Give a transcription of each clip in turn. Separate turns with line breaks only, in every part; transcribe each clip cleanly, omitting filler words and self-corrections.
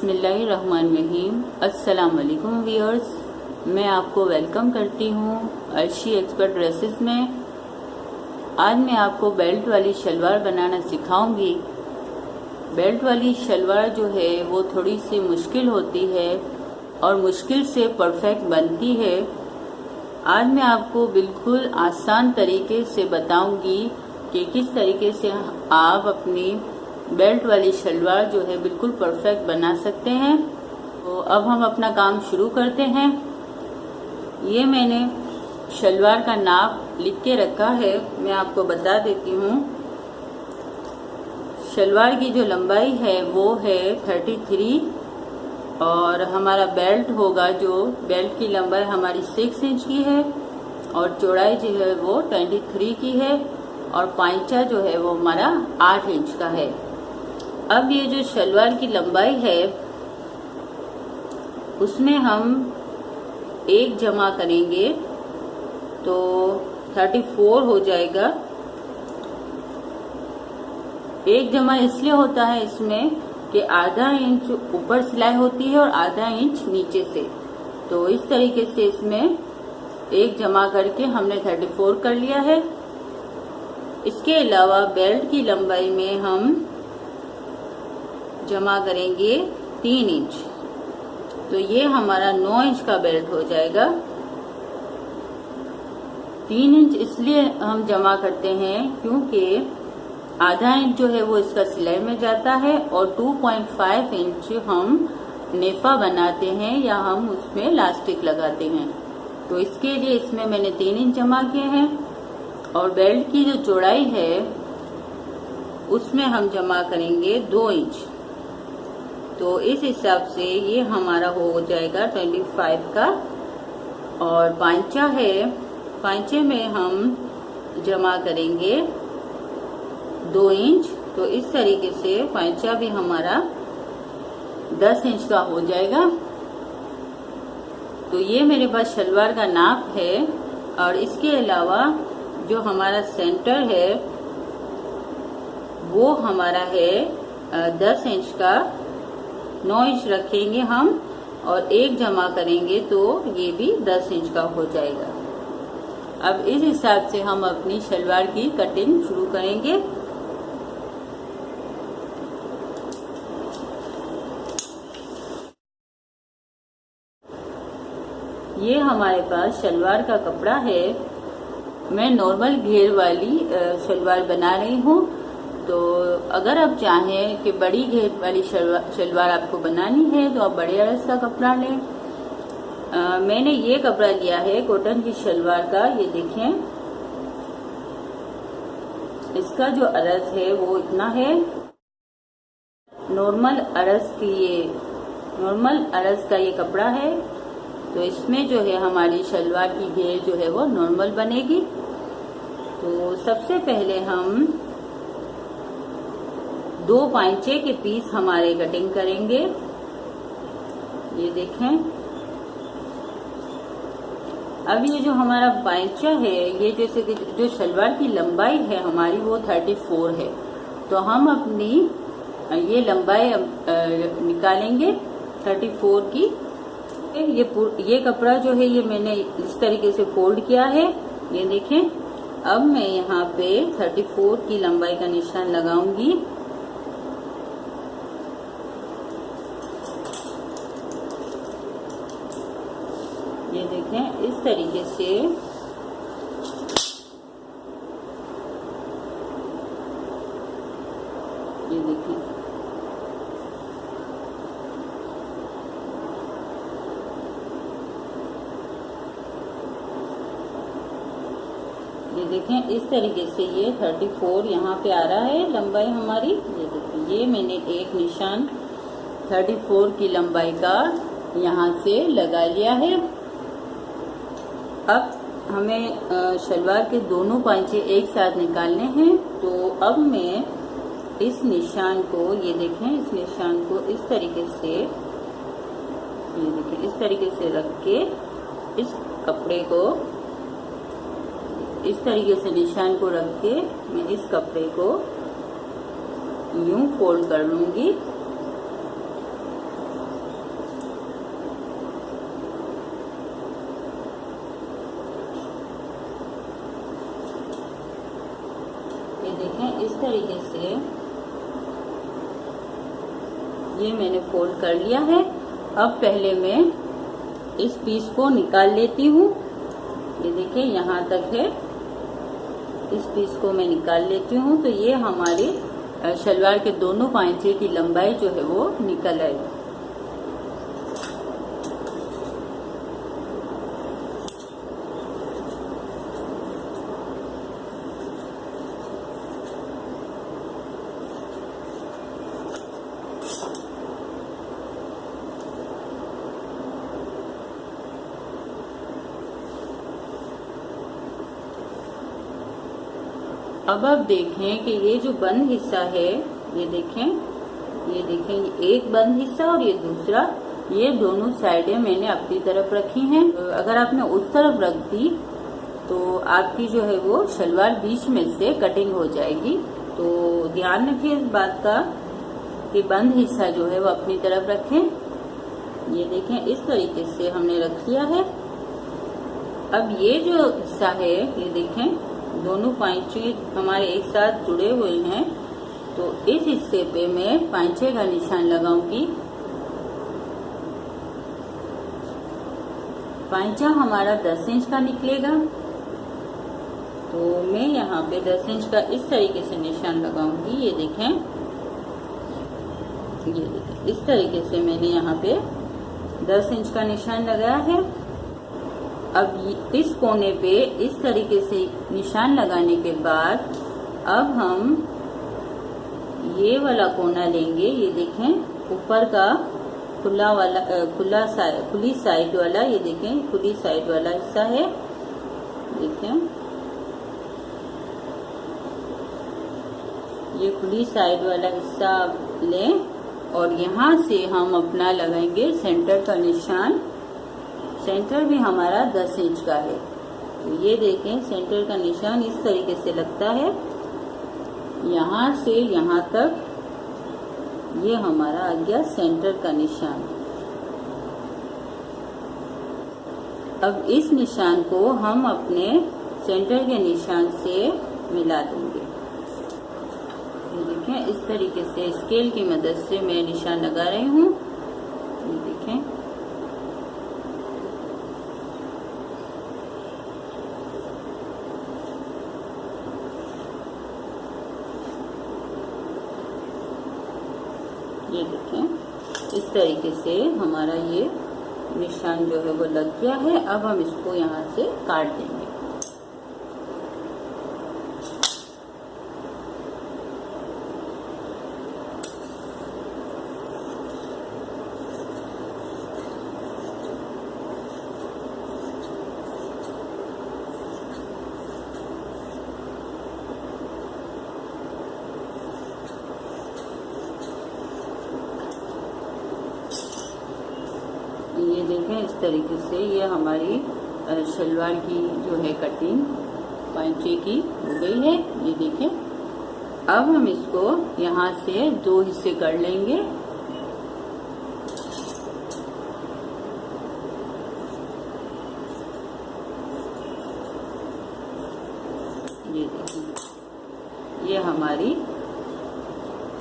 बिस्मिल्लाहिर्रहमानिर्रहीम। अस्सलाम वालेकुम व्यूअर्स, मैं आपको वेलकम करती हूँ अर्शी एक्सपर्ट ड्रेसेस में। आज मैं आपको बेल्ट वाली शलवार बनाना सिखाऊंगी। बेल्ट वाली शलवार जो है वो थोड़ी सी मुश्किल होती है और मुश्किल से परफेक्ट बनती है। आज मैं आपको बिल्कुल आसान तरीके से बताऊंगी कि किस तरीके से आप अपनी बेल्ट वाली शलवार जो है बिल्कुल परफेक्ट बना सकते हैं। तो अब हम अपना काम शुरू करते हैं। ये मैंने शलवार का नाप लिख के रखा है, मैं आपको बता देती हूँ। शलवार की जो लंबाई है वो है 33 और हमारा बेल्ट होगा, जो बेल्ट की लंबाई हमारी 6 इंच की है और चौड़ाई जो है वो 23 की है और पाइचा जो है वो हमारा 8 इंच का है। अब ये जो शलवार की लंबाई है उसमें हम 1 जमा करेंगे तो 34 हो जाएगा। 1 जमा इसलिए होता है इसमें कि आधा इंच ऊपर सिलाई होती है और आधा इंच नीचे से, तो इस तरीके से इसमें 1 जमा करके हमने 34 कर लिया है। इसके अलावा बेल्ट की लंबाई में हम जमा करेंगे 3 इंच, तो ये हमारा 9 इंच का बेल्ट हो जाएगा। 3 इंच इसलिए हम जमा करते हैं क्योंकि आधा इंच जो है वो इसका सिलाई में जाता है और 2.5 इंच हम नेफा बनाते हैं या हम उसमें इलास्टिक लगाते हैं, तो इसके लिए इसमें मैंने 3 इंच जमा किए हैं। और बेल्ट की जो चौड़ाई है उसमें हम जमा करेंगे 2 इंच, तो इस हिसाब से ये हमारा हो जाएगा 25 का। और पांचा है, पांचे में हम जमा करेंगे 2 इंच, तो इस तरीके से पांचा भी हमारा 10 इंच का हो जाएगा। तो ये मेरे पास शलवार का नाप है। और इसके अलावा जो हमारा सेंटर है वो हमारा है 10 इंच का। 9 इंच रखेंगे हम और 1 जमा करेंगे तो ये भी 10 इंच का हो जाएगा। अब इस हिसाब से हम अपनी शलवार की कटिंग शुरू करेंगे। ये हमारे पास शलवार का कपड़ा है। मैं नॉर्मल घेर वाली शलवार बना रही हूँ, तो अगर आप चाहें कि बड़ी घेर वाली शलवार आपको बनानी है तो आप बड़े अरज का कपड़ा लें। मैंने ये कपड़ा लिया है कॉटन की शलवार का। ये देखें, इसका जो अरज है वो इतना है। नॉर्मल अरज का ये कपड़ा है, तो इसमें जो है हमारी शलवार की घेर जो है वो नॉर्मल बनेगी। तो सबसे पहले हम 2 पांचे के पीस हमारे कटिंग करेंगे। ये देखें, अब ये जो हमारा पांचा है, ये जैसे कि जो शलवार की लंबाई है हमारी वो 34 है, तो हम अपनी ये लंबाई निकालेंगे 34 की। ये कपड़ा जो है ये मैंने इस तरीके से फोल्ड किया है। ये देखें, अब मैं यहाँ पे 34 की लंबाई का निशान लगाऊंगी। ये देखें, इस तरीके से ये देखें, ये देखें, इस तरीके से ये 34 यहाँ पे आ रहा है लंबाई हमारी। ये देखें, ये मैंने एक निशान 34 की लंबाई का यहाँ से लगा लिया है। अब हमें शलवार के दोनों पांचे एक साथ निकालने हैं, तो अब मैं इस निशान को, ये देखें, इस निशान को इस तरीके से, ये देखें, इस तरीके से रख के इस कपड़े को इस तरीके से निशान को रख के मैं इस कपड़े को यूं फोल्ड कर लूंगी। देखें इस तरीके से ये मैंने फोल्ड कर लिया है। अब पहले मैं इस पीस को निकाल लेती हूँ। ये देखिए यहाँ तक है, इस पीस को मैं निकाल लेती हूँ। तो ये हमारी शलवार के दोनों पांचे की लंबाई जो है वो निकल आएगी। अब आप देखें कि ये जो बंद हिस्सा है, ये देखें एक बंद हिस्सा और ये दूसरा, ये दोनों साइडें मैंने अपनी तरफ रखी हैं। अगर आपने उस तरफ रख दी तो आपकी जो है वो शलवार बीच में से कटिंग हो जाएगी। तो ध्यान रखिए इस बात का कि बंद हिस्सा जो है वो अपनी तरफ रखें। ये देखें इस तरीके से हमने रख लिया है। अब ये जो हिस्सा है, ये देखें दोनों पांचे हमारे एक साथ जुड़े हुए हैं। तो इस हिस्से पे मैं पांचे का निशान लगाऊंगी। पांचा हमारा 10 इंच का निकलेगा, तो मैं यहाँ पे 10 इंच का इस तरीके से निशान लगाऊंगी। ये देखें इस तरीके से मैंने यहाँ पे 10 इंच का निशान लगाया है। अब इस कोने पे इस तरीके से निशान लगाने के बाद अब हम ये वाला कोना लेंगे। ये देखें ऊपर का खुली साइड वाला, ये देखें खुली साइड वाला हिस्सा है। देखें ये खुली साइड वाला हिस्सा लें और यहाँ से हम अपना लगाएंगे सेंटर का निशान। सेंटर भी हमारा 10 इंच का है। तो ये देखें सेंटर का निशान इस तरीके से लगता है, यहाँ से यहाँ तक ये हमारा आ गया सेंटर का निशान। अब इस निशान को हम अपने सेंटर के निशान से मिला देंगे। ये देखें इस तरीके से स्केल की मदद से मैं निशान लगा रही हूँ। ये देखें ये देखें इस तरीके से हमारा ये निशान जो है वो लग गया है। अब हम इसको यहाँ से काट देंगे। ये देखें इस तरीके से ये हमारी शलवार की जो है कटिंग पांचे की हो गई है। ये देखें अब हम इसको यहाँ से 2 हिस्से कर लेंगे। ये देखें ये हमारी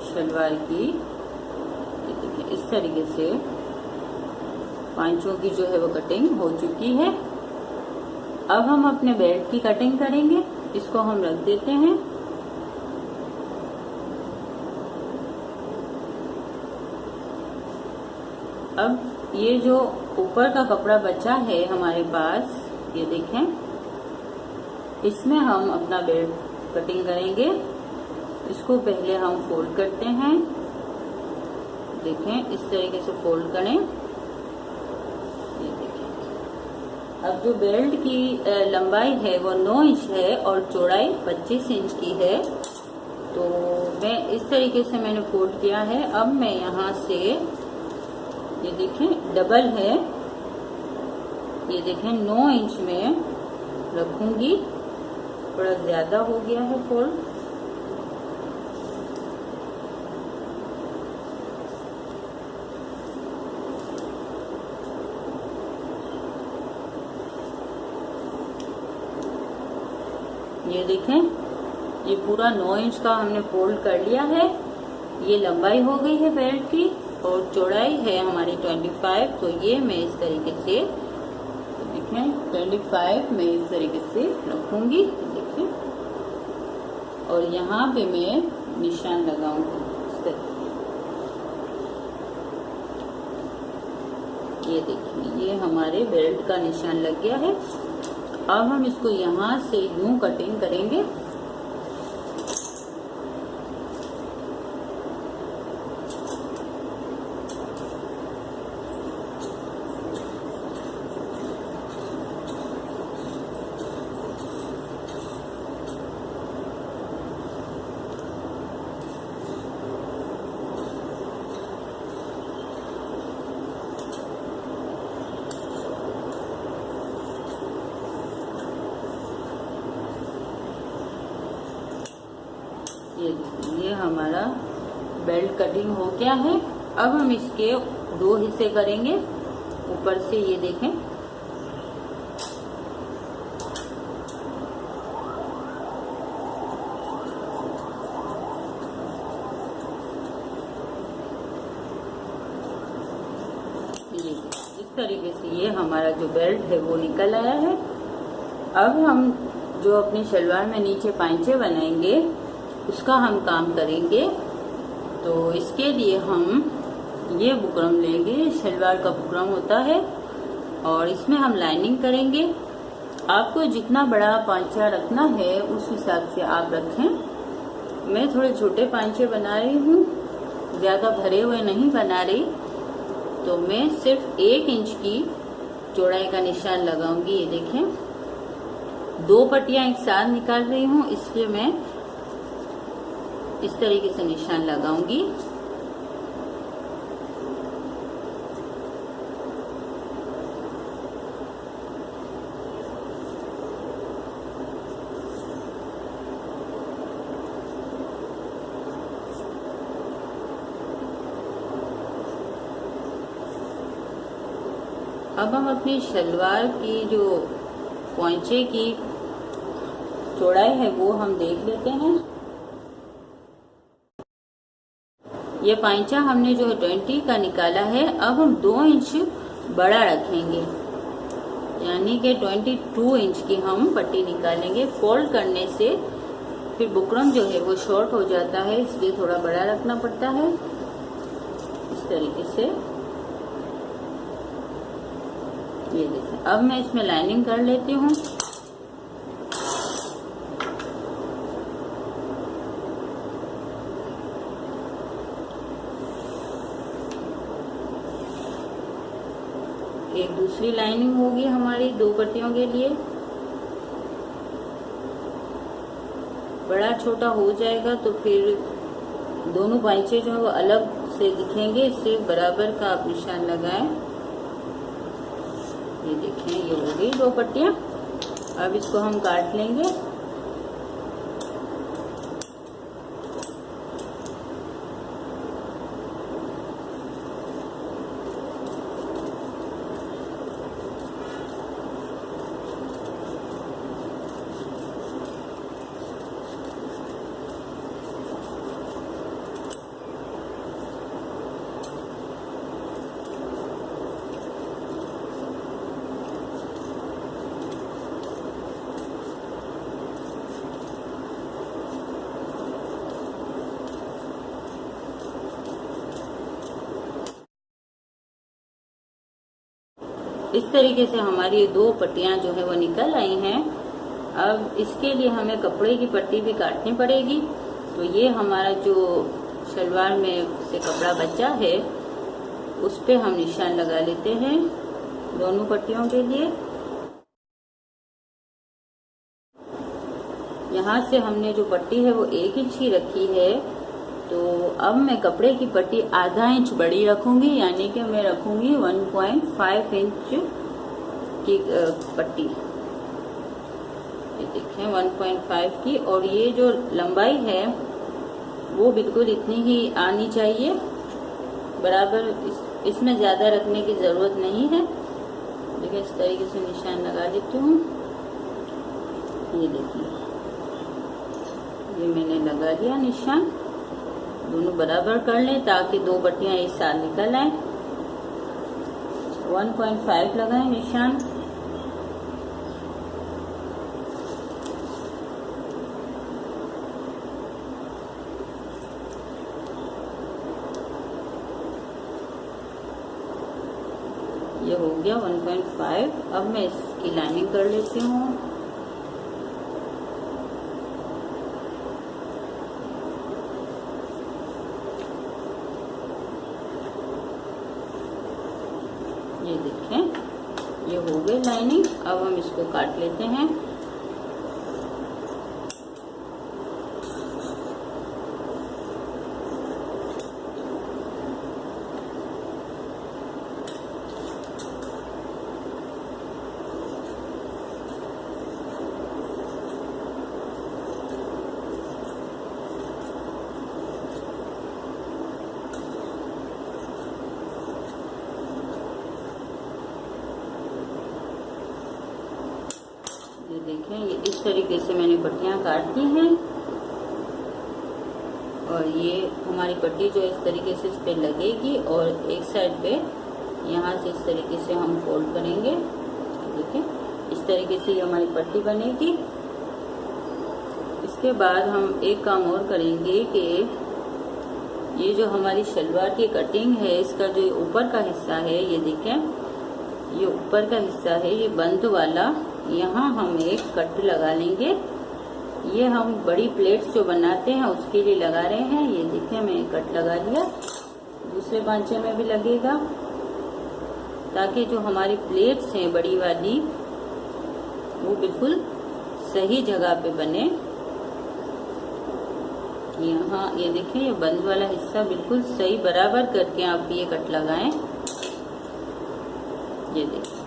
शलवार की, ये देखें इस तरीके से पांचों की जो है वो कटिंग हो चुकी है। अब हम अपने बेल्ट की कटिंग करेंगे। इसको हम रख देते हैं। अब ये जो ऊपर का कपड़ा बचा है हमारे पास, ये देखें इसमें हम अपना बेल्ट कटिंग करेंगे। इसको पहले हम फोल्ड करते हैं। देखें इस तरीके से फोल्ड करें। अब जो बेल्ट की लंबाई है वो 9 इंच है और चौड़ाई 25 इंच की है। तो मैं इस तरीके से मैंने फोल्ड किया है। अब मैं यहाँ से ये देखें डबल है, ये देखें 9 इंच में रखूंगी। थोड़ा ज्यादा हो गया है फोल्ड। ये देखें ये पूरा 9 इंच का हमने फोल्ड कर लिया है। ये लंबाई हो गई है बेल्ट की और चौड़ाई है हमारी 25। तो ये मैं इस तरीके से देखें 25 मैं इस तरीके से रखूंगी, देखिए, और यहाँ पे मैं निशान लगाऊंगी इस तरह। ये देखिए ये हमारे बेल्ट का निशान लग गया है। अब हम इसको यहाँ से यूं कटिंग करेंगे। ये हमारा बेल्ट कटिंग हो गया है। अब हम इसके 2 हिस्से करेंगे ऊपर से, ये देखें। इस तरीके से ये हमारा जो बेल्ट है वो निकल आया है। अब हम जो अपनी शलवार में नीचे पांचे बनाएंगे उसका हम काम करेंगे। तो इसके लिए हम ये बुकरम लेंगे, शलवार का बुकरम होता है, और इसमें हम लाइनिंग करेंगे। आपको जितना बड़ा पांचा रखना है उस हिसाब से आप रखें। मैं थोड़े छोटे पांचे बना रही हूँ, ज़्यादा भरे हुए नहीं बना रही। तो मैं सिर्फ 1 इंच की चौड़ाई का निशान लगाऊंगी। ये देखें 2 पट्टियां एक साथ निकाल रही हूँ, इसलिए मैं इस तरीके से निशान लगाऊंगी। अब हम अपनी शलवार की जो पोंचे की चौड़ाई है वो हम देख लेते हैं। ये पांचा हमने जो 20 का निकाला है, अब हम 2 इंच बड़ा रखेंगे, यानी कि 22 इंच की हम पट्टी निकालेंगे। फोल्ड करने से फिर बुकरम जो है वो शॉर्ट हो जाता है, इसलिए थोड़ा बड़ा रखना पड़ता है। इस तरीके से ये देखिए। अब मैं इसमें लाइनिंग कर लेती हूँ। एक दूसरी लाइनिंग होगी हमारी 2 पट्टियों के लिए। बड़ा छोटा हो जाएगा तो फिर दोनों पांचे जो है वो अलग से दिखेंगे, इसलिए बराबर का आप निशान लगाएं। ये देखें ये हो गई 2 पट्टियां। अब इसको हम काट लेंगे। इस तरीके से हमारी ये 2 पट्टियां जो है वो निकल आई हैं। अब इसके लिए हमें कपड़े की पट्टी भी काटनी पड़ेगी। तो ये हमारा जो शलवार में से कपड़ा बचा है उस पे हम निशान लगा लेते हैं दोनों पट्टियों के लिए। यहाँ से हमने जो पट्टी है वो 1 इंच ही रखी है। तो अब मैं कपड़े की पट्टी आधा इंच बड़ी रखूंगी, यानी कि मैं रखूंगी 1.5 इंच की पट्टी। ये देखें 1.5 की, और ये जो लंबाई है वो बिल्कुल इतनी ही आनी चाहिए, बराबर। इसमें ज्यादा रखने की जरूरत नहीं है। देखिए इस तरीके से निशान लगा देती हूँ। ये देखिए ये मैंने लगा लिया निशान। दोनों बराबर कर लें ताकि दो पट्टियां एक साथ निकल आए। 1.5 लगाएं निशान। ये हो गया 1.5। अब मैं इसकी लाइनिंग कर लेती हूँ। ये देखें, ये हो गई लाइनिंग। अब हम इसको काट लेते हैं। ये देखें, ये इस तरीके से मैंने पट्टियां काट दी हैं और ये हमारी पट्टी जो इस तरीके से इस पे लगेगी और एक साइड पे यहाँ से इस तरीके से हम फोल्ड करेंगे। देखें, इस तरीके से ये हमारी पट्टी बनेगी। इसके बाद हम एक काम और करेंगे कि ये जो हमारी शलवार की कटिंग है, इसका जो ऊपर का हिस्सा है, ये देखें, ये ऊपर का हिस्सा है, ये बंद वाला, यहाँ हम एक कट लगा लेंगे। ये हम बड़ी प्लेट्स जो बनाते हैं उसके लिए लगा रहे हैं। ये देखिए, मैं कट लगा लिया। दूसरे पांचे में भी लगेगा ताकि जो हमारी प्लेट्स हैं बड़ी वाली वो बिल्कुल सही जगह पे बने। यहाँ ये देखें, ये बंद वाला हिस्सा बिल्कुल सही बराबर करके आप ये कट लगाएं। ये देखिए,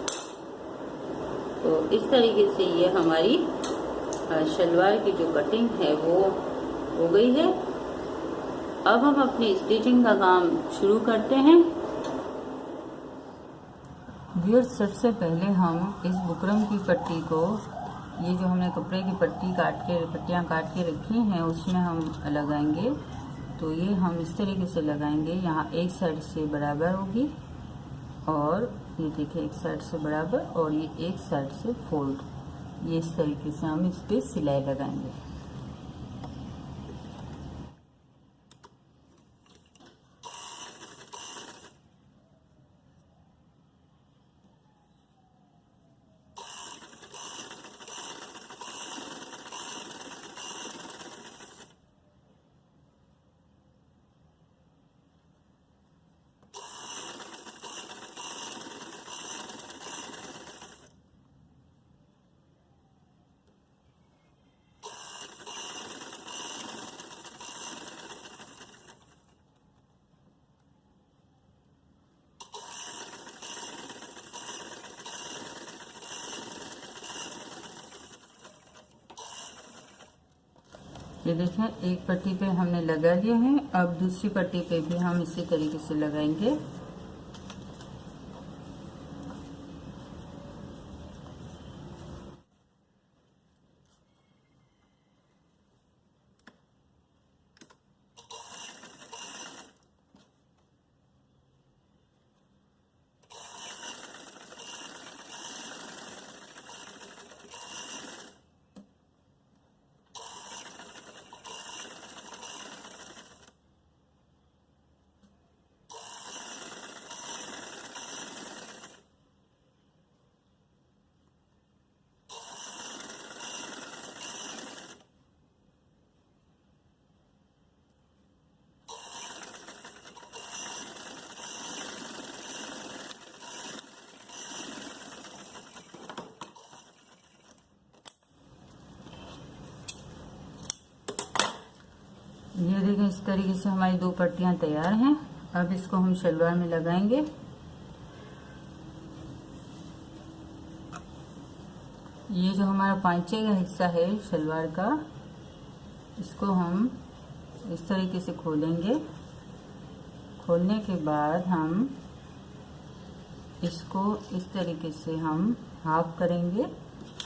तो इस तरीके से ये हमारी शलवार की जो कटिंग है वो हो गई है। अब हम अपनी स्टिचिंग का काम शुरू करते हैं। व्यूअर्स, सबसे पहले हम इस बुकरम की पट्टी को, ये जो हमने कपड़े की पट्टियाँ काट के रखी हैं उसमें हम लगाएंगे। तो ये हम इस तरीके से लगाएंगे। यहाँ एक साइड से बराबर होगी और ये देखिए एक साइड से बराबर और ये एक साइड से फोल्ड। ये इस तरीके से हम इस पे सिलाई लगाएंगे। ये देखें, एक पट्टी पे हमने लगा लिया है। अब दूसरी पट्टी पे भी हम इसी तरीके से लगाएंगे। ये देखें, इस तरीके से हमारी दो पट्टियां तैयार हैं। अब इसको हम शलवार में लगाएंगे। ये जो हमारा पांचे का हिस्सा है शलवार का, इसको हम इस तरीके से खोलेंगे। खोलने के बाद हम इसको इस तरीके से हम हाफ करेंगे।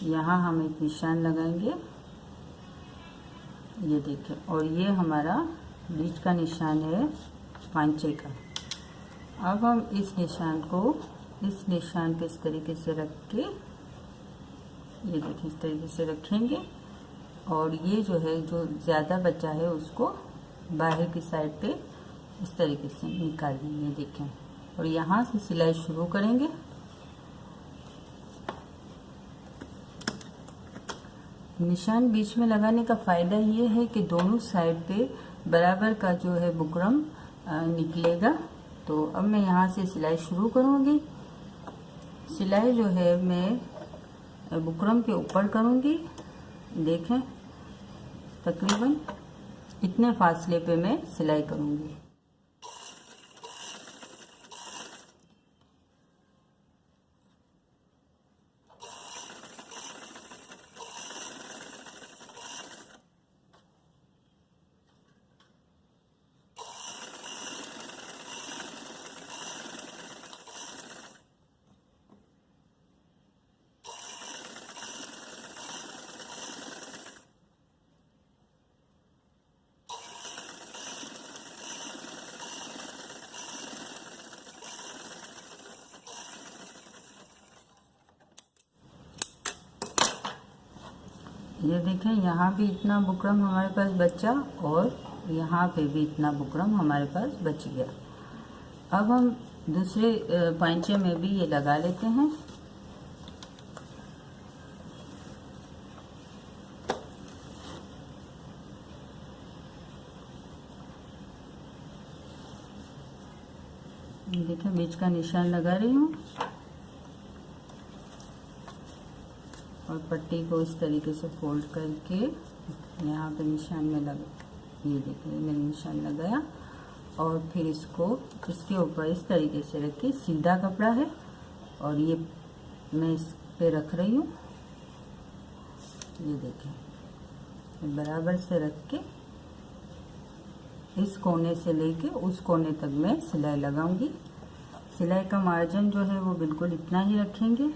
यहाँ हम एक निशान लगाएंगे ये देखिए, और ये हमारा बीच का निशान है पांचे का। अब हम इस निशान को इस निशान पे इस तरीके से रख के, ये देखिए इस तरीके से रखेंगे, और ये जो है जो ज़्यादा बचा है उसको बाहर की साइड पे इस तरीके से निकाल देंगे, देखें, और यहाँ से सिलाई शुरू करेंगे। निशान बीच में लगाने का फ़ायदा ये है कि दोनों साइड पे बराबर का जो है बुकरम निकलेगा। तो अब मैं यहाँ से सिलाई शुरू करूँगी। सिलाई जो है मैं बुकरम के ऊपर करूँगी, देखें तकरीबन इतने फासले पे मैं सिलाई करूँगी। ये देखें, यहाँ भी इतना बुकरम हमारे पास बचा और यहाँ पे भी इतना बुकरम हमारे पास बच गया। अब हम दूसरे पांचे में भी ये लगा लेते हैं। देखें, बीच का निशान लगा रही हूँ और पट्टी को इस तरीके से फोल्ड करके यहाँ पे निशान में लगा, ये देखिए मैंने निशान लगाया, और फिर इसको इसके ऊपर इस तरीके से रख के, सीधा कपड़ा है और ये मैं इस पे रख रही हूँ, ये देखें बराबर से रख के इस कोने से लेके उस कोने तक मैं सिलाई लगाऊंगी। सिलाई का मार्जिन जो है वो बिल्कुल इतना ही रखेंगे।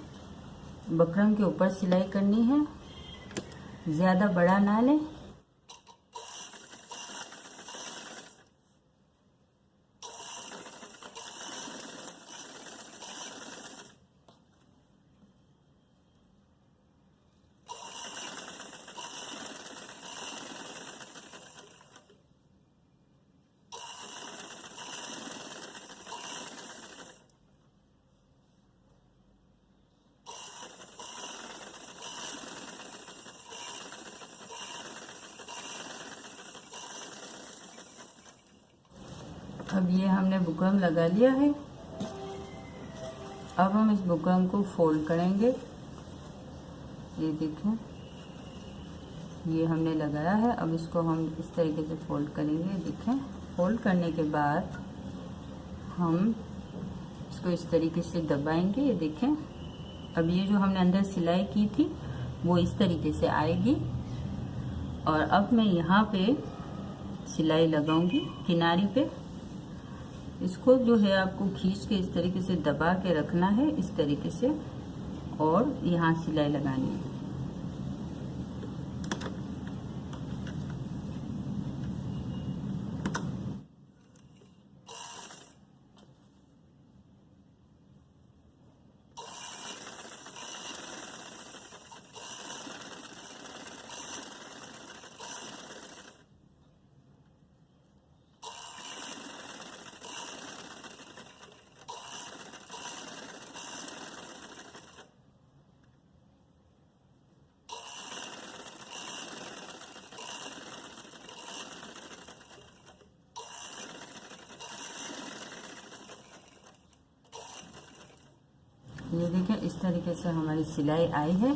बकरम के ऊपर सिलाई करनी है, ज़्यादा बड़ा ना लें। अब ये हमने बुकरम लगा लिया है। अब हम इस बुकरम को फोल्ड करेंगे, ये देखें ये हमने लगाया है। अब इसको हम इस तरीके से फोल्ड करेंगे, देखें फोल्ड करने के बाद हम इसको इस तरीके से दबाएंगे, ये देखें। अब ये जो हमने अंदर सिलाई की थी वो इस तरीके से आएगी, और अब मैं यहाँ पे सिलाई लगाऊंगी किनारी पे। इसको जो है आपको खींच के इस तरीके से दबा के रखना है, इस तरीके से, और यहाँ सिलाई लगानी है। ये देखें इस तरीके से हमारी सिलाई आई है।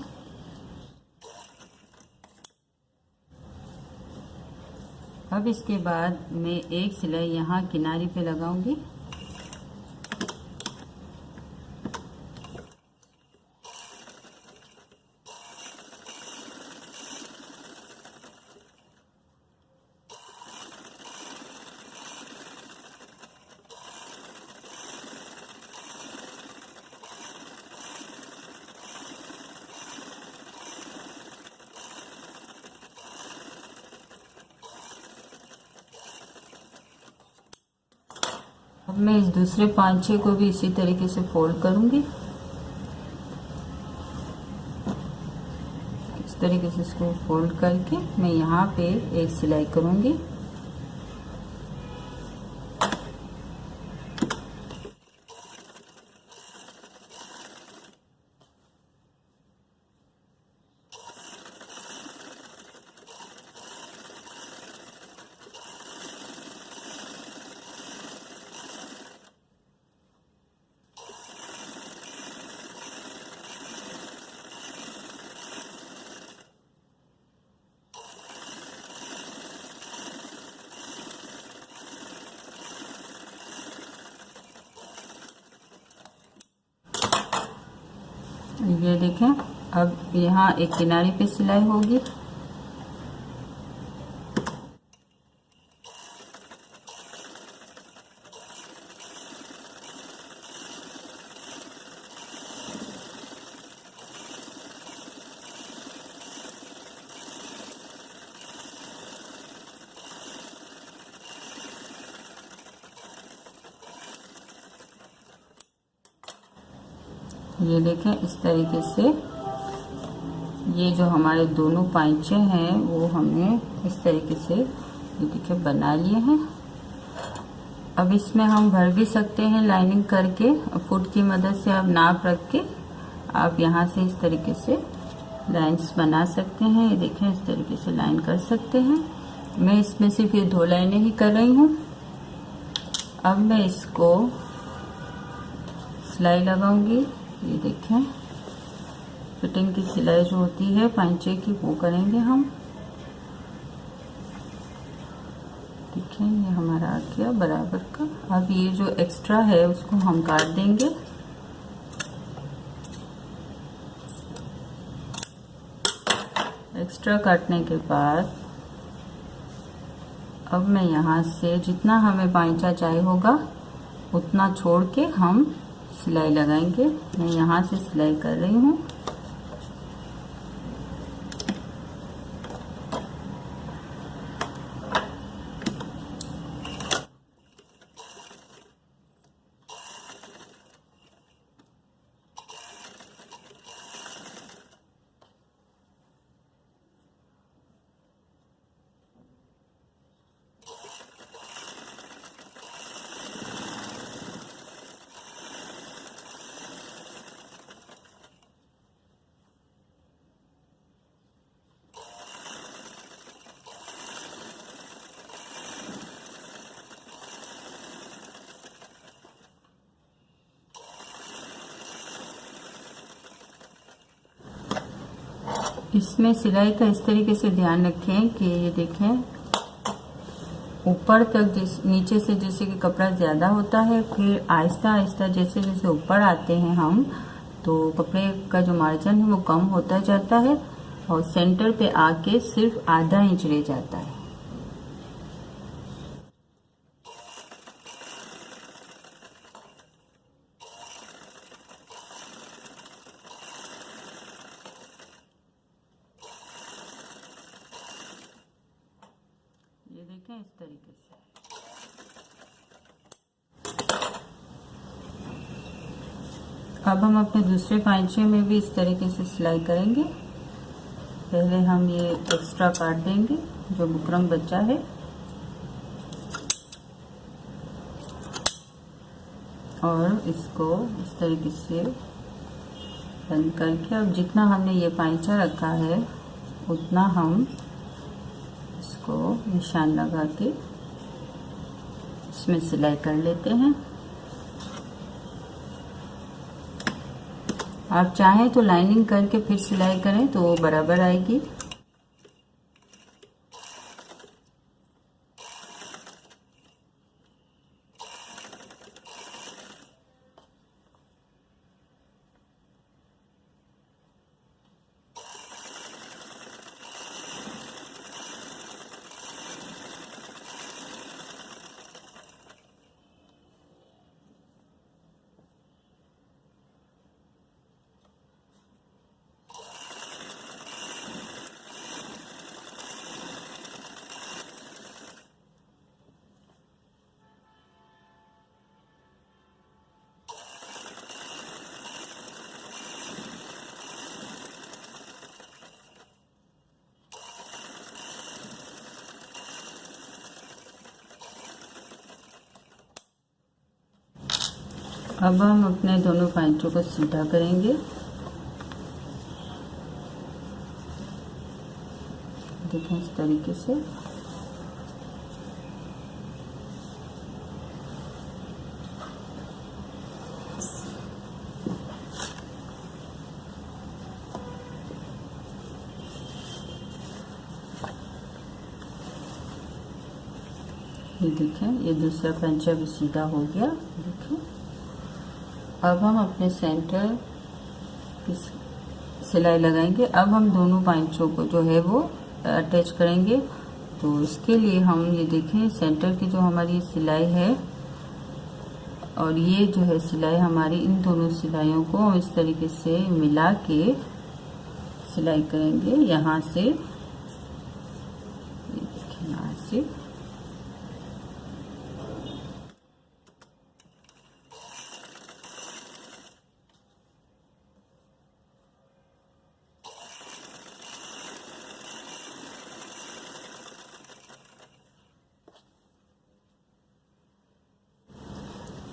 अब इसके बाद मैं एक सिलाई यहाँ किनारी पे लगाऊंगी, अब मैं इस दूसरे 5-6 को भी इसी तरीके से फोल्ड करूंगी। इस तरीके से इसको फोल्ड करके मैं यहाँ पे एक सिलाई करूंगी। ये देखें, अब यहाँ एक किनारे पे सिलाई होगी। ये देखें, इस तरीके से ये जो हमारे दोनों पाइंचे हैं वो हमने इस तरीके से ये देखिए बना लिए हैं। अब इसमें हम भर भी सकते हैं लाइनिंग करके, फुट की मदद से आप नाप रख के आप यहाँ से इस तरीके से लाइंस बना सकते हैं। ये देखें, इस तरीके से लाइन कर सकते हैं। मैं इसमें सिर्फ ये 2 लाइनें ही कर रही हूँ। अब मैं इसको सिलाई लगाऊंगी। ये देखें, फिटिंग की सिलाई जो होती है पांचे की वो करेंगे हम। देखें, ये हमारा आ गया बराबर का। अब ये जो एक्स्ट्रा है उसको हम काट देंगे। एक्स्ट्रा काटने के बाद अब मैं यहाँ से जितना हमें पांचा चाहिए होगा उतना छोड़ के हम सिलाई लगाएंगे। मैं यहाँ से सिलाई कर रही हूँ। इसमें सिलाई का इस तरीके से ध्यान रखें कि ये देखें, ऊपर तक नीचे से जैसे कि कपड़ा ज़्यादा होता है, फिर आहिस्ता आहिस्ता जैसे जैसे ऊपर आते हैं हम तो कपड़े का जो मार्जिन है वो कम होता जाता है और सेंटर पे आके सिर्फ आधा इंच रह जाता है। ये देखें, इस तरीके से। अब हम अपने दूसरे पांचे में भी इस तरीके से सिलाई करेंगे। पहले हम ये एक्स्ट्रा काट देंगे जो बुकरम बचा है और इसको इस तरीके से बंद करके अब जितना हमने ये पांचा रखा है उतना हम इसको निशान लगा के इसमें सिलाई कर लेते हैं। आप चाहें तो लाइनिंग करके फिर सिलाई करें तो बराबर आएगी। अब हम अपने दोनों पैंचों को सीधा करेंगे। देखें इस तरीके से। ये देखें, ये दूसरा पंचा भी सीधा हो गया। देखें, अब हम अपने सेंटर की सिलाई लगाएंगे। अब हम दोनों पंचों को जो है वो अटैच करेंगे। तो इसके लिए हम ये देखें, सेंटर की जो हमारी सिलाई है और ये जो है सिलाई हमारी, इन दोनों सिलाइयों को हम इस तरीके से मिला के सिलाई करेंगे। यहाँ से, ये देखें, यहाँ से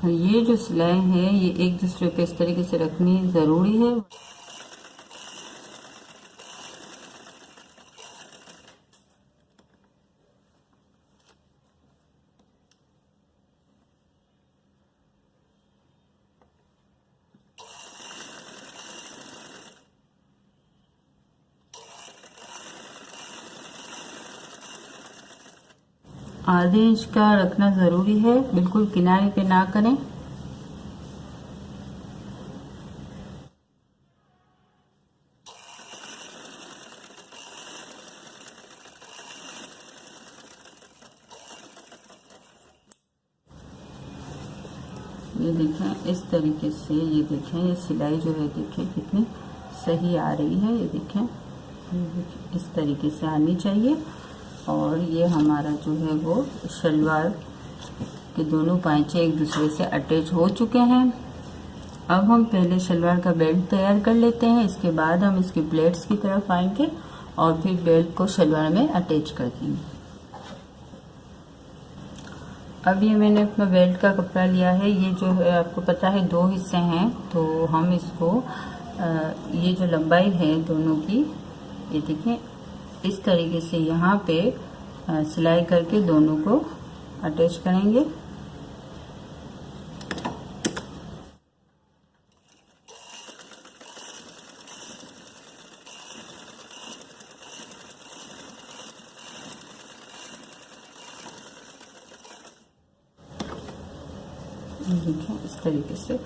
ये जो सिलाई है ये एक दूसरे पे इस तरीके से रखनी ज़रूरी है। आधे इंच का रखना ज़रूरी है, बिल्कुल किनारे पे ना करें। ये देखें इस तरीके से, ये देखें ये सिलाई जो है देखें कितनी सही आ रही है। ये देखें इस तरीके से आनी चाहिए। और ये हमारा जो है वो शलवार के दोनों पांचे एक दूसरे से अटैच हो चुके हैं। अब हम पहले शलवार का बेल्ट तैयार कर लेते हैं, इसके बाद हम इसकी प्लेट्स की तरफ आएंगे और फिर बेल्ट को शलवार में अटैच कर देंगे। अब ये मैंने अपना बेल्ट का कपड़ा लिया है। ये जो है आपको पता है 2 हिस्से हैं, तो हम इसको ये जो लंबाई है दोनों की, ये देखें इस तरीके से यहाँ पे सिलाई करके दोनों को अटैच करेंगे। देखें इस तरीके से।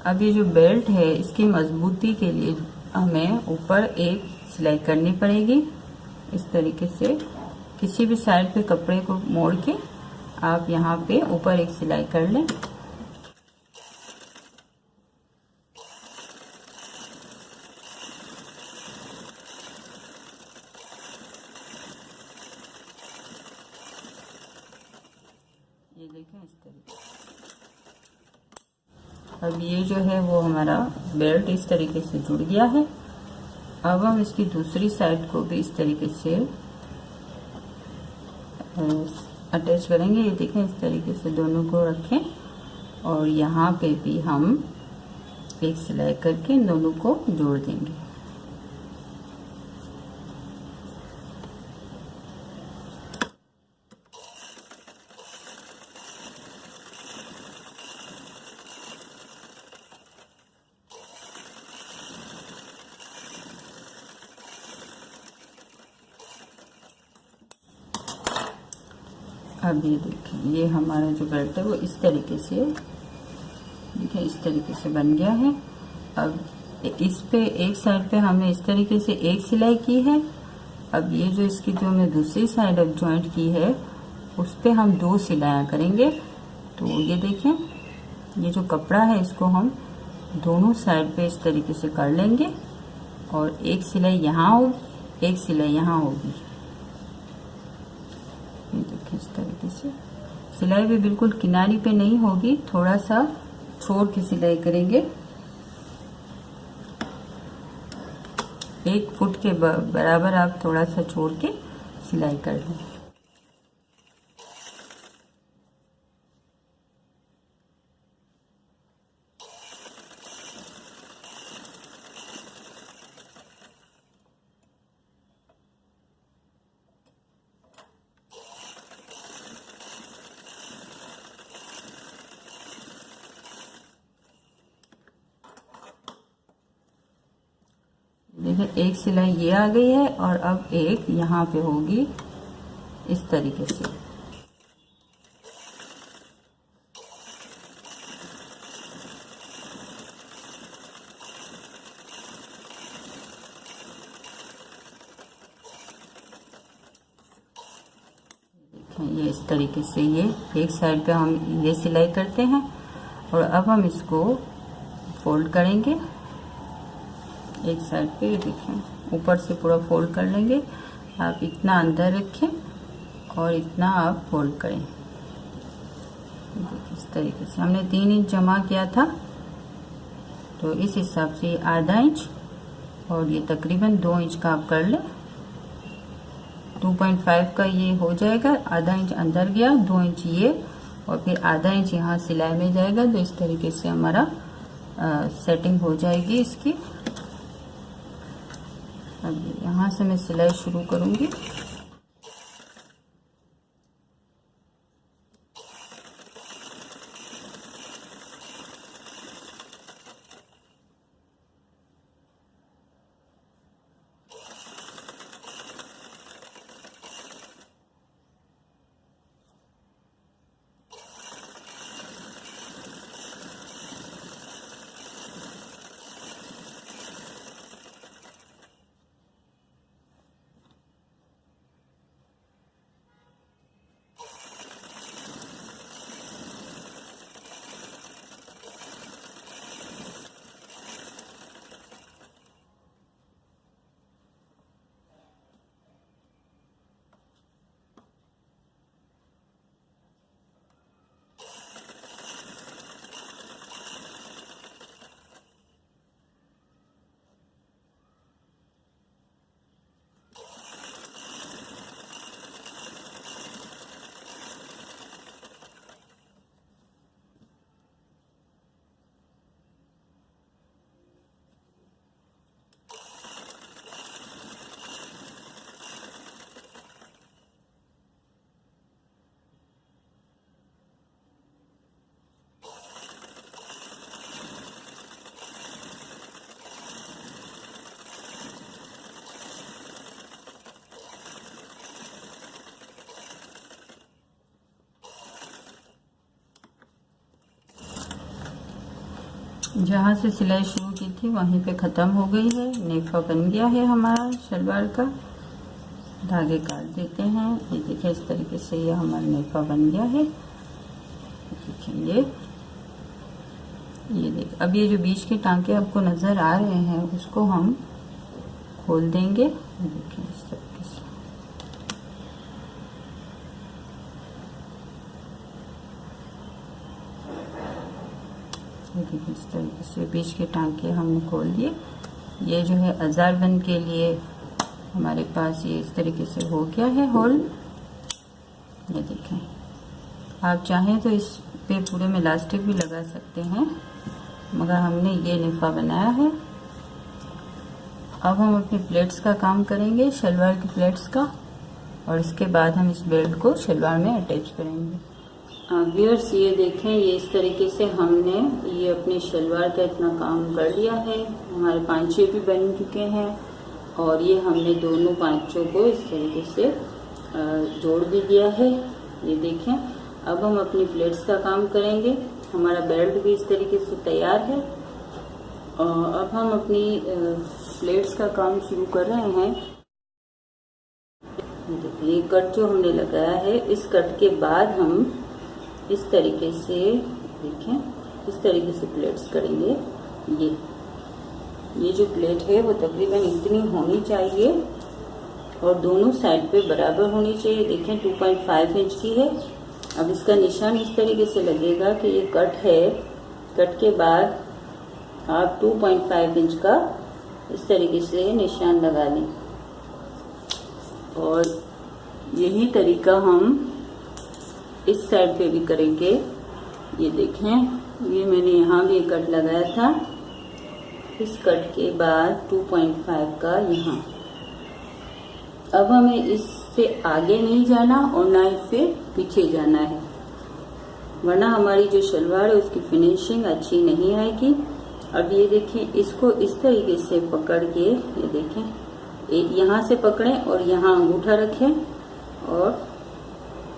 अब ये जो बेल्ट है इसकी मजबूती के लिए हमें ऊपर एक सिलाई करनी पड़ेगी। इस तरीके से किसी भी साइड पे कपड़े को मोड़ के आप यहाँ पे ऊपर एक सिलाई कर लें। ये देखें इस तरीके से। अब ये जो है वो हमारा बेल्ट इस तरीके से जुड़ गया है। अब हम इसकी दूसरी साइड को भी इस तरीके से अटैच करेंगे। ये देखें इस तरीके से दोनों को रखें और यहाँ पे भी हम एक सिलाई करके इन दोनों को जोड़ देंगे। अब ये देखिए ये हमारा जो बेल्ट है वो इस तरीके से, देखिए इस तरीके से बन गया है। अब इस पे एक साइड पे हमने इस तरीके से एक सिलाई की है। अब ये जो इसकी जो हमने दूसरी साइड अब जॉइंट की है उस पे हम 2 सिलाइयाँ करेंगे। तो ये देखें ये जो कपड़ा है इसको हम दोनों साइड पे इस तरीके से कर लेंगे और एक सिलाई यहाँ होगी, एक सिलाई यहाँ होगी। ये देखिए इस तरीके से सिलाई भी बिल्कुल किनारी पे नहीं होगी, थोड़ा सा छोड़ के सिलाई करेंगे। 1 फुट के बराबर आप थोड़ा सा छोड़ के सिलाई कर लें। देखिए एक सिलाई ये आ गई है और अब एक यहाँ पे होगी इस तरीके से। ये इस तरीके से ये एक साइड पे हम ये सिलाई करते हैं और अब हम इसको फोल्ड करेंगे एक साइड पे। ये देखें ऊपर से पूरा फोल्ड कर लेंगे। आप इतना अंदर रखें और इतना आप फोल्ड करें। इस तरीके से हमने 3 इंच जमा किया था तो इस हिसाब से आधा इंच और ये तकरीबन 2 इंच का आप कर लें। 2.5 का ये हो जाएगा। आधा इंच अंदर गया, 2 इंच ये और फिर आधा इंच यहाँ सिलाई में जाएगा। तो इस तरीके से हमारा सेटिंग हो जाएगी इसकी। अब यहाँ से मैं सिलाई शुरू करूँगी। जहाँ से सिलाई शुरू की थी वहीं पे ख़त्म हो गई है। नेफा बन गया है हमारा शलवार का। धागे काट देते हैं। ये देखिए इस तरीके से ये हमारा नेफा बन गया है। देखिए ये देखिए अब ये जो बीच के टांके आपको नज़र आ रहे हैं उसको हम खोल देंगे। देखिए इस तरीके से देखिए इस तरीके से बीच के टांके हमने खोल दिए। ये जो है अज़ारबंद के लिए हमारे पास ये इस तरीके से हो गया है होल। ये देखें आप चाहें तो इस पे पूरे में इलास्टिक भी लगा सकते हैं मगर हमने ये नेफा बनाया है। अब हम अपनी प्लेट्स का काम करेंगे, शलवार की प्लेट्स का, और इसके बाद हम इस बेल्ट को शलवार में अटैच करेंगे। व्यूअर्स ये देखें ये इस तरीके से हमने ये अपनी शलवार का इतना काम कर लिया है। हमारे पांचे भी बन चुके हैं और ये हमने दोनों पांचों को इस तरीके से जोड़ भी दिया है। ये देखें अब हम अपनी प्लेट्स का काम करेंगे। हमारा बेल्ट भी इस तरीके से तैयार है। अब हम अपनी प्लेट्स का काम शुरू कर रहे हैं। देखिए ये कट जो हमने लगाया है, इस कट के बाद हम इस तरीके से देखें इस तरीके से प्लेट्स करेंगे। ये जो प्लेट है वो तकरीबन इतनी होनी चाहिए और दोनों साइड पे बराबर होनी चाहिए। देखें 2.5 इंच की है। अब इसका निशान इस तरीके से लगेगा कि ये कट है। कट के बाद आप 2.5 इंच का इस तरीके से निशान लगा लें और यही तरीका हम इस साइड पे भी करेंगे। ये देखें ये मैंने यहाँ भी कट लगाया था। इस कट के बाद 2.5 का यहाँ। अब हमें इससे आगे नहीं जाना और ना इससे पीछे जाना है, वरना हमारी जो शलवार है उसकी फिनिशिंग अच्छी नहीं आएगी। अब ये देखिए, इसको इस तरीके से पकड़ के, ये देखें, यहाँ से पकड़ें और यहाँ अंगूठा रखें और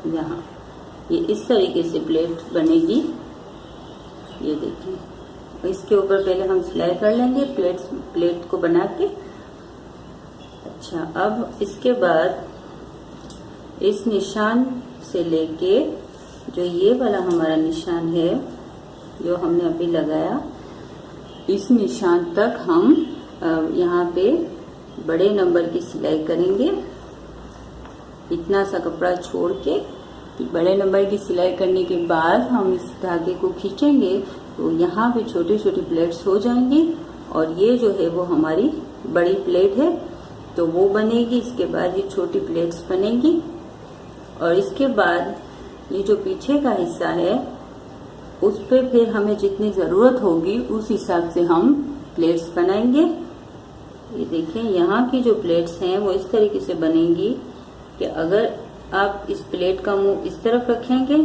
यहाँ, ये इस तरीके से प्लेट बनेगी। ये देखिए, इसके ऊपर पहले हम सिलाई कर लेंगे प्लेट को बना के। अच्छा, अब इसके बाद इस निशान से लेके जो ये वाला हमारा निशान है जो हमने अभी लगाया, इस निशान तक हम यहाँ पे बड़े नंबर की सिलाई करेंगे। इतना सा कपड़ा छोड़ के बड़े नंबर की सिलाई करने के बाद हम इस धागे को खींचेंगे तो यहाँ पे छोटी छोटी प्लेट्स हो जाएंगी और ये जो है वो हमारी बड़ी प्लेट है तो वो बनेगी। इसके बाद ये छोटी प्लेट्स बनेगी और इसके बाद ये जो पीछे का हिस्सा है उस पे फिर हमें जितनी ज़रूरत होगी उस हिसाब से हम प्लेट्स बनाएंगे। ये देखें, यहाँ की जो प्लेट्स हैं वो इस तरीके से बनेंगी कि अगर आप इस प्लेट का मुंह इस तरफ रखेंगे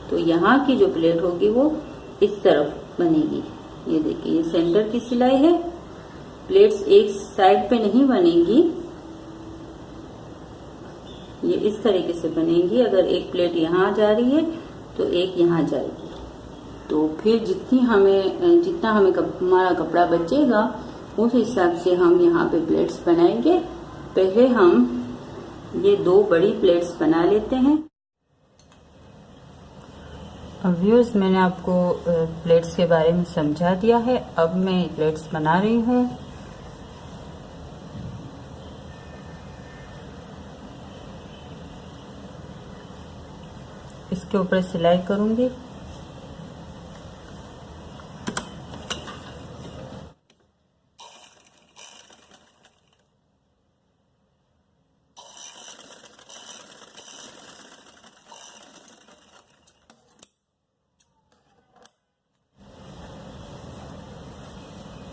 तो यहाँ की जो प्लेट होगी वो इस तरफ बनेगी। ये देखिए, ये सेंटर की सिलाई है। प्लेट्स एक साइड पे नहीं बनेगी, ये इस तरीके से बनेगी। अगर एक प्लेट यहाँ जा रही है तो एक यहाँ जाएगी, तो फिर जितना हमें हमारा कपड़ा बचेगा उस हिसाब से हम यहाँ पे प्लेट्स बनाएंगे। पहले हम ये 2 बड़ी प्लेट्स बना लेते हैं। व्यूअर्स, मैंने आपको प्लेट्स के बारे में समझा दिया है। अब मैं प्लेट्स बना रही हूँ। इसके ऊपर सिलाई करूंगी।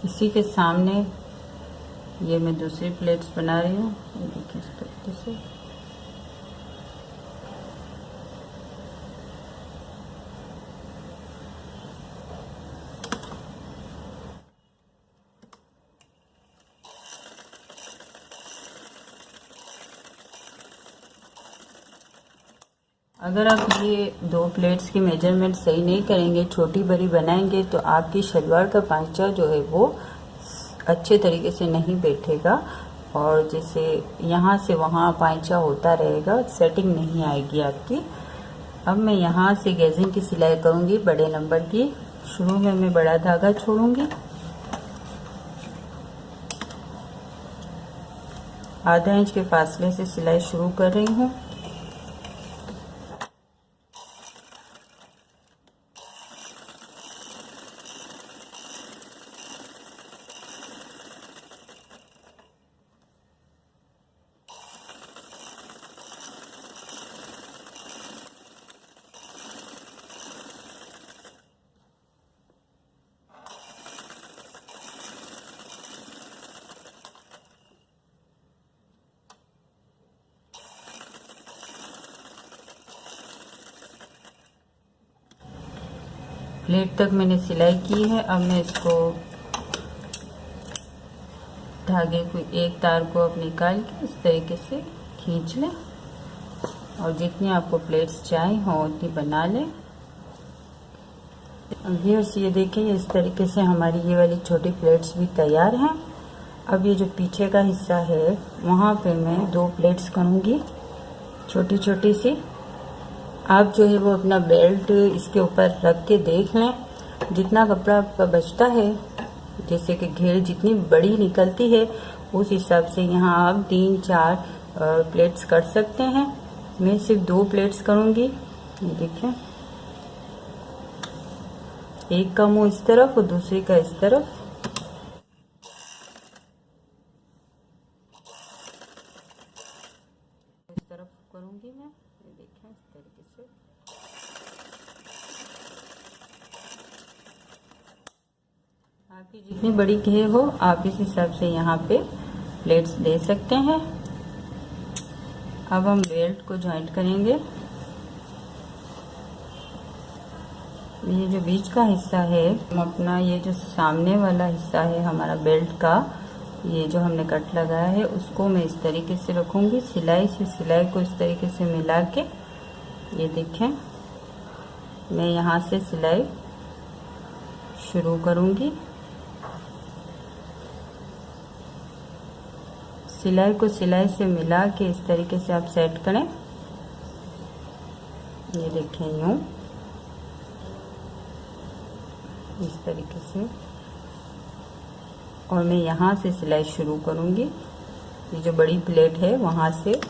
इसी के सामने ये मैं दूसरी प्लेट्स बना रही हूँ। देखिए, इस तरीके से अगर आप ये 2 प्लेट्स की मेजरमेंट सही नहीं करेंगे, छोटी बड़ी बनाएंगे तो आपकी शलवार का पांचा जो है वो अच्छे तरीके से नहीं बैठेगा और जैसे यहाँ से वहाँ पांचा होता रहेगा, सेटिंग नहीं आएगी आपकी। अब मैं यहाँ से गेजिंग की सिलाई करूँगी बड़े नंबर की। शुरू में मैं बड़ा धागा छोड़ूंगी, आधा इंच के फासले से सिलाई शुरू कर रही हूँ। प्लेट तक मैंने सिलाई की है। अब मैं इसको धागे को एक तार को अब निकाल के इस तरीके से खींच लें और जितनी आपको प्लेट्स चाहिए हो उतनी बना लें। व्यूअर्स, ये देखिए, इस तरीके से हमारी ये वाली छोटी प्लेट्स भी तैयार हैं। अब ये जो पीछे का हिस्सा है वहाँ पे मैं 2 प्लेट्स करूँगी छोटी छोटी सी। आप जो है वो अपना बेल्ट इसके ऊपर रख के देख लें, जितना कपड़ा आपका बचता है, जैसे कि घेर जितनी बड़ी निकलती है उस हिसाब से यहाँ आप 3-4 प्लेट्स कर सकते हैं। मैं सिर्फ 2 प्लेट्स करूँगी। ये देखिए, एक का मुंह इस तरफ और दूसरी का इस तरफ। इस तरफ करूँगी मैं। ये देखिए, इस तरीके से। आपकी जितनी बड़ी घेर हो आप इस हिसाब से यहाँ पे प्लेट्स दे सकते हैं। अब हम बेल्ट को जॉइंट करेंगे। ये जो बीच का हिस्सा है, हम अपना ये जो सामने वाला हिस्सा है हमारा बेल्ट का, ये जो हमने कट लगाया है उसको मैं इस तरीके से रखूँगी। सिलाई से सिलाई को इस तरीके से मिला के, ये देखें, मैं यहाँ से सिलाई शुरू करूँगी। सिलाई को सिलाई से मिला के इस तरीके से आप सेट करें। ये देखें, यूँ इस तरीके से, और मैं यहाँ से सिलाई शुरू करूँगी। ये जो बड़ी प्लेट है वहाँ से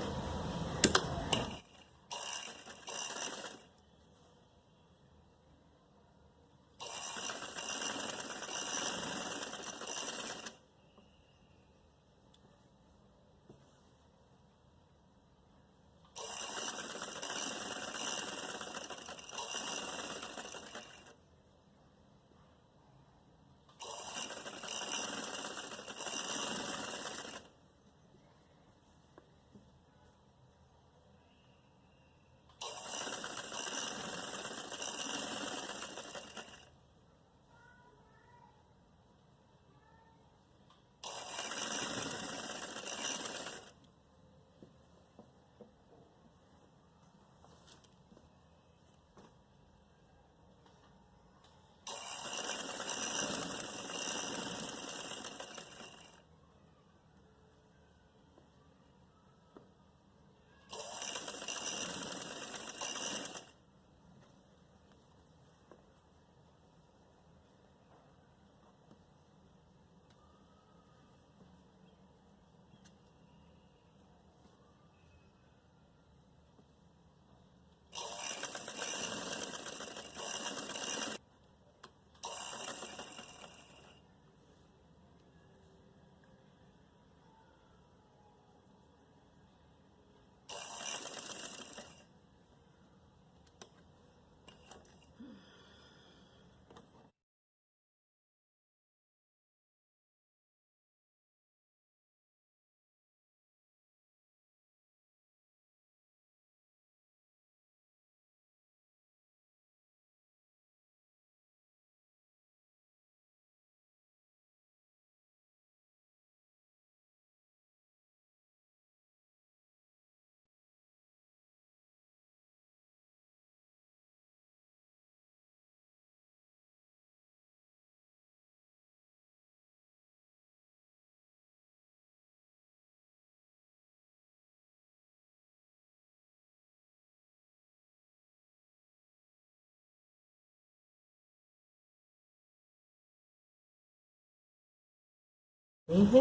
ये है।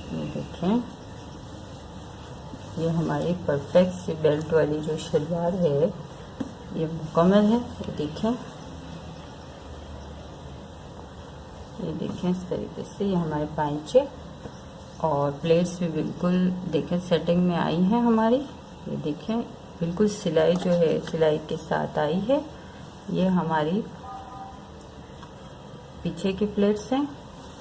ये देखें, ये हमारी परफेक्ट सी बेल्ट वाली जो शलवार है ये मुकम्मल है। ये देखें, ये देखें इस तरीके से ये हमारे पांचे और प्लेट्स भी बिल्कुल देखें सेटिंग में आई है हमारी। ये देखें बिल्कुल सिलाई जो है सिलाई के साथ आई है। ये हमारी पीछे की प्लेट्स हैं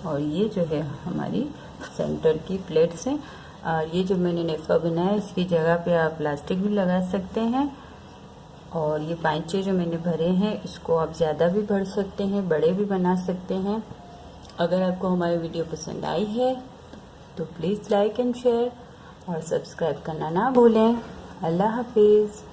और ये जो है हमारी सेंटर की प्लेट्स हैं। और ये जो मैंने नेफा बनाया इसकी जगह पे आप प्लास्टिक भी लगा सकते हैं। और ये पांचे जो मैंने भरे हैं इसको आप ज़्यादा भी भर सकते हैं, बड़े भी बना सकते हैं। अगर आपको हमारी वीडियो पसंद आई है तो प्लीज़ लाइक एंड शेयर और सब्सक्राइब करना ना भूलें। अल्लाह हाफिज़।